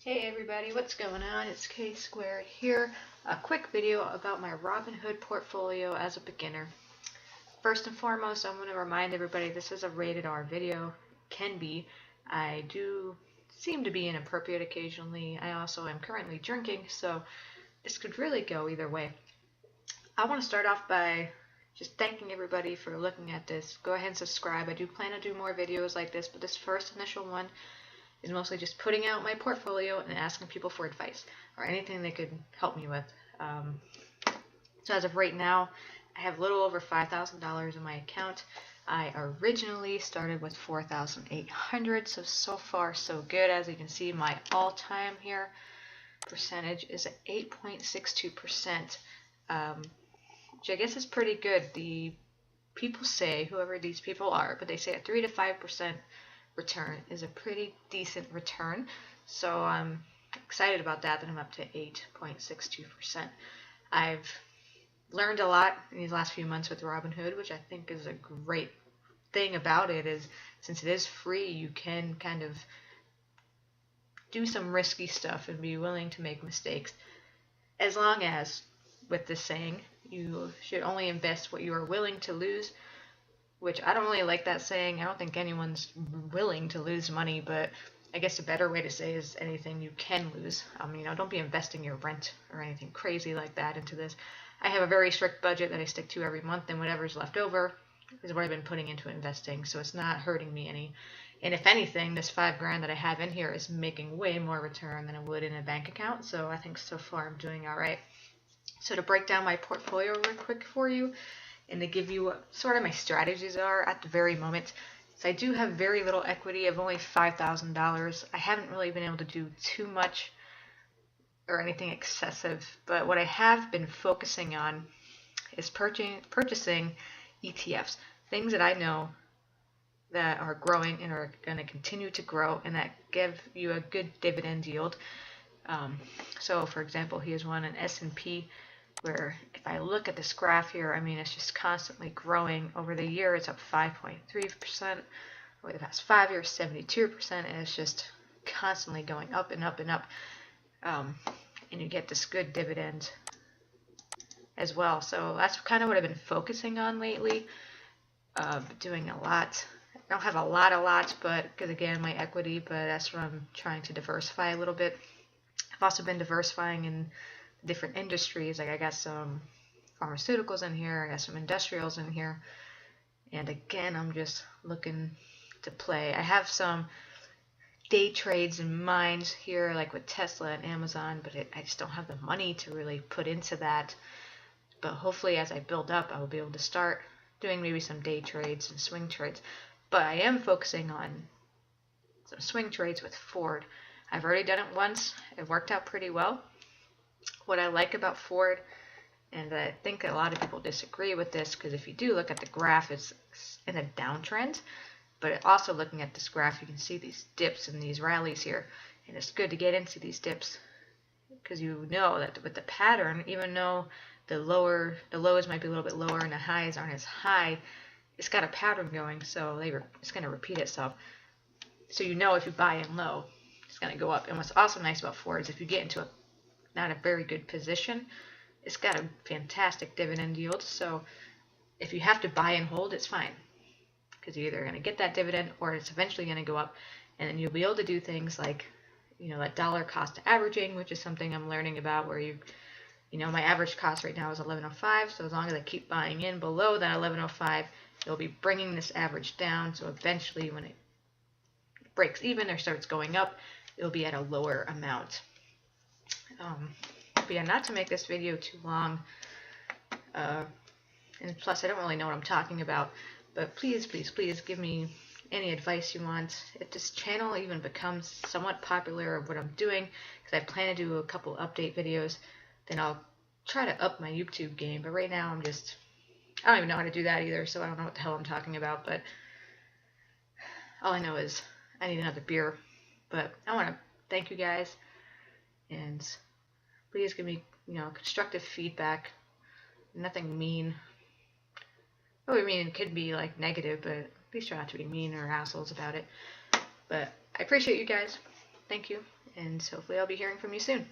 Hey everybody, what's going on? It's K Squared here. A quick video about my Robinhood portfolio as a beginner. First and foremost, I'm going to remind everybody this is a rated R video. Can be. I do seem to be inappropriate occasionally. I also am currently drinking, so this could really go either way. I want to start off by just thanking everybody for looking at this. Go ahead and subscribe. I do plan to do more videos like this, but this first initial one is mostly just putting out my portfolio and asking people for advice or anything they could help me with. So as of right now, I have a little over $5,000 in my account. I originally started with $4,800, so far so good. As you can see, my all-time here percentage is at 8.62%, which I guess is pretty good. The people say, whoever these people are, but they say a 3 to 5% return is a pretty decent return, so I'm excited about that I'm up to 8.62%. I've learned a lot in these last few months with Robinhood, which I think is a great thing about it. Is since it is free, you can kind of do some risky stuff and be willing to make mistakes, as long as, with this saying, you should only invest what you are willing to lose, which I don't really like that saying. I don't think anyone's willing to lose money, but I guess a better way to say is anything you can lose. Don't be investing your rent or anything crazy like that into this. I have a very strict budget that I stick to every month, and whatever's left over is what I've been putting into investing, so it's not hurting me any. And if anything, this $5,000 that I have in here is making way more return than it would in a bank account, so I think so far I'm doing all right. So to break down my portfolio real quick for you, and to give you what sort of my strategies are at the very moment. So I do have very little equity of only $5,000. I haven't really been able to do too much or anything excessive, but what I have been focusing on is purchasing ETFs, things that I know that are growing and are going to continue to grow and that give you a good dividend yield. So for example, here's one, an S&P, where if I look at this graph here, it's just constantly growing. Over the year, it's up 5.3%. Over the past 5 years, 72%, and it's just constantly going up and up and up. And you get this good dividend as well. So that's kind of what I've been focusing on lately. Doing a lot. I don't have a lot, but because again, my equity, but that's what I'm trying to diversify a little bit. I've also been diversifying in different industries. Like I got some pharmaceuticals in here, I got some industrials in here, and again, I'm just looking to play. I have some day trades in mind here, like with Tesla and Amazon, but I just don't have the money to really put into that. But hopefully as I build up, I will be able to start doing maybe some day trades and swing trades. But I am focusing on some swing trades with Ford. I've already done it once. It worked out pretty well. What I like about Ford, and I think a lot of people disagree with this, because if you do look at the graph, it's in a downtrend. But also looking at this graph, you can see these dips and these rallies here, and it's good to get into these dips because you know that with the pattern, even though the lows might be a little bit lower and the highs aren't as high, it's got a pattern going, so it's going to repeat itself. So you know if you buy in low, it's going to go up. And what's also nice about Ford is if you get into not a very good position, it's got a fantastic dividend yield. So if you have to buy and hold, it's fine, because you're either going to get that dividend or it's eventually going to go up, and then you'll be able to do things like, that dollar cost averaging, which is something I'm learning about, where my average cost right now is $11.05, so as long as I keep buying in below that $11.05, it'll be bringing this average down, so eventually when it breaks even or starts going up, it'll be at a lower amount. But yeah, not to make this video too long, and plus I don't really know what I'm talking about, but please give me any advice you want. If this channel even becomes somewhat popular of what I'm doing, because I plan to do a couple update videos, then I'll try to up my YouTube game. But right now I don't even know how to do that either, so I don't know what the hell I'm talking about. But all I know is I need another beer. But I want to thank you guys, and please give me, constructive feedback. Nothing mean. It could be like negative, but please try not to be mean or assholes about it. But I appreciate you guys. Thank you. and hopefully I'll be hearing from you soon.